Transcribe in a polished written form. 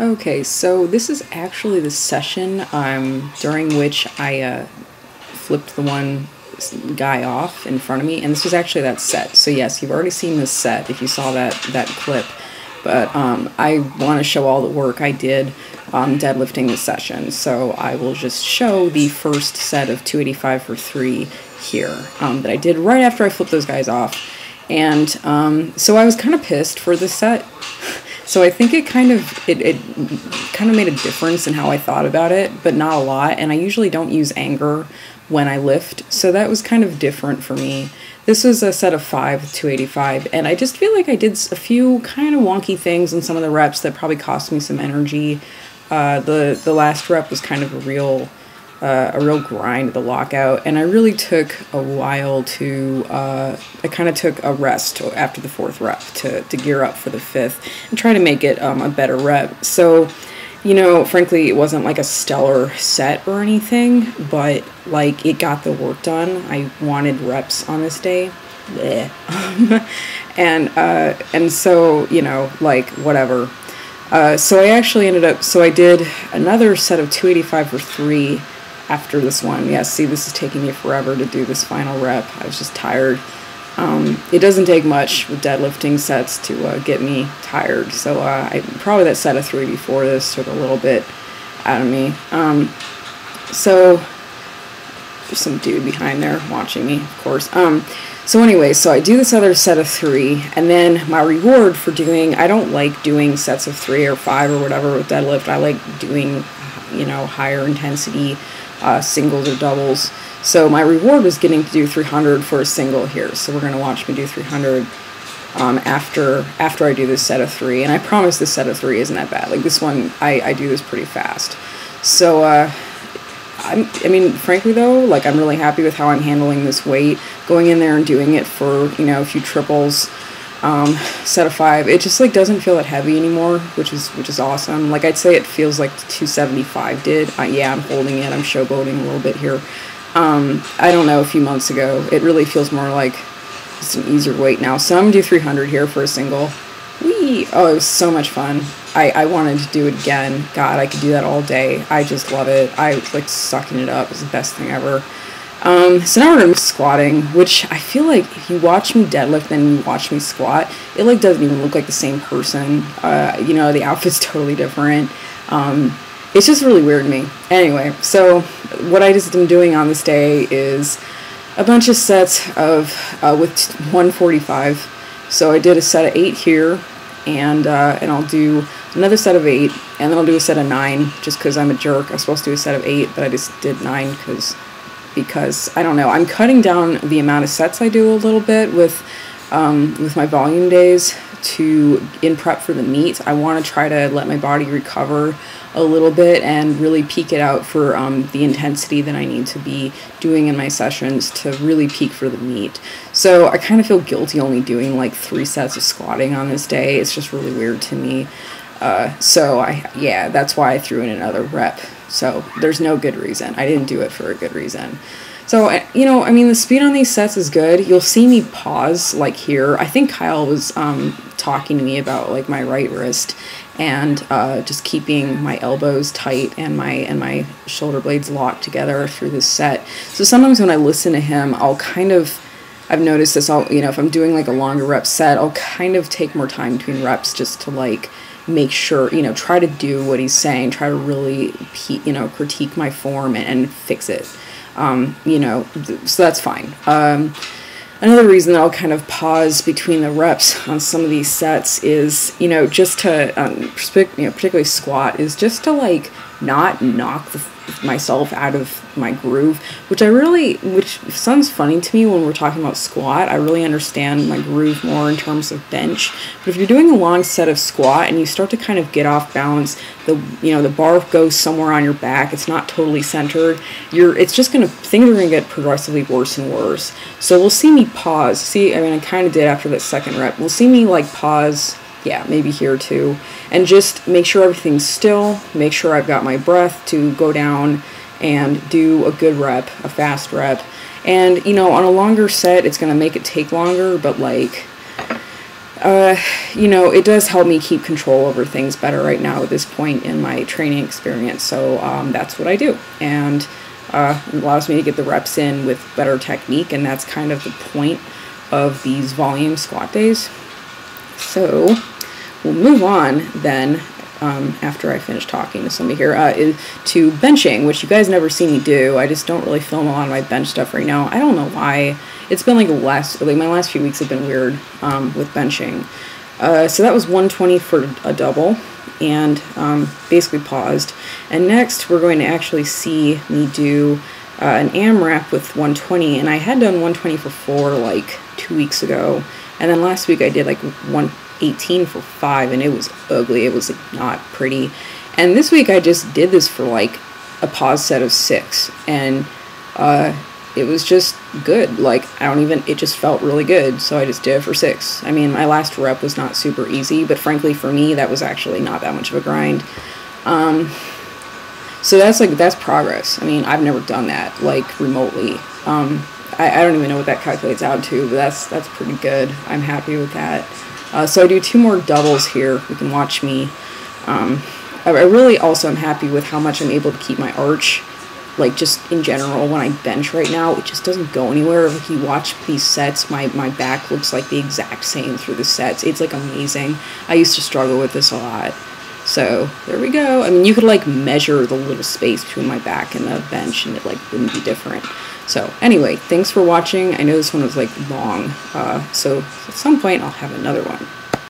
Okay, so this is actually the session during which I flipped the one guy off in front of me, and this was actually that set. So yes, you've already seen this set if you saw that clip, but I want to show all the work I did deadlifting the session. So I will just show the first set of 285 for 3 here that I did right after I flipped those guys off. And so I was kind of pissed for this set. So I think it kind of made a difference in how I thought about it, but not a lot. And I usually don't use anger when I lift, so that was kind of different for me. This was a set of 5 285, and I just feel like I did a few kind of wonky things in some of the reps that probably cost me some energy. The last rep was kind of a real grind, the lockout, and I really took a while to, I kind of took a rest after the 4th rep to gear up for the 5th and try to make it a better rep. So, you know, frankly, it wasn't like a stellar set or anything, but like it got the work done. I wanted reps on this day. And so, you know, like whatever. So I actually so I did another set of 285 for 3 after this one. Yeah, see, this is taking me forever to do this final rep. I was just tired. It doesn't take much with deadlifting sets to get me tired. So probably that set of 3 before this took a little bit out of me. So there's some dude behind there watching me, of course. So anyway, so I do this other set of 3, and then my reward for doing, I don't like doing sets of 3 or 5 or whatever with deadlift. I like doing, you know, higher intensity singles or doubles. So my reward was getting to do 300 for a single here. So we're going to watch me do 300 after I do this set of 3. And I promise this set of 3 isn't that bad. Like this one, I do this pretty fast. So I mean, frankly though, like I'm really happy with how I'm handling this weight. Going in there and doing it for, you know, a few triples, set of 5. It just like doesn't feel that heavy anymore, which is awesome. Like I'd say it feels like 275 did. Yeah, I'm holding it. I'm showboating a little bit here. I don't know, a few months ago. It really feels more like it's an easier weight now. So I'm gonna do 300 here for a single. Whee! Oh, it was so much fun. I wanted to do it again. God, I could do that all day. I just love it. I was like sucking it up. It was the best thing ever. So now we're gonna be squatting, which I feel like if you watch me deadlift and you watch me squat, it like doesn't even look like the same person. You know, the outfit's totally different. It's just really weird to me. Anyway, so what I just am doing on this day is a bunch of sets of with 145. So I did a set of 8 here, and I'll do another set of 8, and then I'll do a set of 9 just because I'm a jerk. I was supposed to do a set of 8, but I just did 9 because I don't know. I'm cutting down the amount of sets I do a little bit with my volume days in prep for the meet. I want to try to let my body recover a little bit and really peak it out for the intensity that I need to be doing in my sessions to really peak for the meet. So I kind of feel guilty only doing like 3 sets of squatting on this day. It's just really weird to me. Yeah, that's why I threw in another rep. So there's no good reason. I didn't do it for a good reason. So, you know, I mean, the speed on these sets is good. You'll see me pause, like here. I think Kyle was talking to me about, like, my right wrist and just keeping my elbows tight and my shoulder blades locked together through this set. So sometimes when I listen to him, I've noticed this, you know, if I'm doing, like, a longer rep set, I'll kind of take more time between reps just to, like, make sure, you know, try to do what he's saying, try to really, you know, critique my form and fix it. You know, so that's fine. Another reason that I'll kind of pause between the reps on some of these sets is, you know, just to, particularly squat, is just to, like, not knock myself out of my groove, which sounds funny to me when we're talking about squat. I really understand my groove more in terms of bench, but if you're doing a long set of squat and you start to kind of get off balance, the bar goes somewhere on your back, it's not totally centered, things are gonna get progressively worse and worse. So we'll see me pause. See, I mean, I kind of did after that second rep. We'll see me like pause. Yeah, maybe here too. And just make sure everything's still, make sure I've got my breath to go down and do a good rep, a fast rep. And, you know, on a longer set, it's going to make it take longer, but like, you know, it does help me keep control over things better right now at this point in my training experience. So that's what I do, and it allows me to get the reps in with better technique, and that's kind of the point of these volume squat days. So we'll move on then, after I finish talking to somebody here, to benching, which you guys never see me do. I just don't really film a lot of my bench stuff right now. I don't know why. It's been like my last few weeks have been weird with benching. So that was 120 for a double, and basically paused. And next we're going to actually see me do an AMRAP with 120, and I had done 120 for 4 like 2 weeks ago, and then last week I did like 118 for 5, and it was ugly. It was like not pretty. And this week I just did this for like a pause set of 6, and it was just good. Like, it just felt really good, so I just did it for 6. I mean, my last rep was not super easy, but frankly for me that was actually not that much of a grind. So that's progress. I mean, I've never done that like remotely. I don't even know what that calculates out to, but that's pretty good. I'm happy with that. So I do 2 more doubles here. You can watch me. I really also am happy with how much I'm able to keep my arch. Like, just in general, when I bench right now, it just doesn't go anywhere. If you watch these sets, my back looks like the exact same through the sets. It's like amazing. I used to struggle with this a lot. So there we go. I mean, you could like measure the little space between my back and the bench, and it like wouldn't be different. So anyway, thanks for watching. I know this one was like long, so at some point I'll have another one.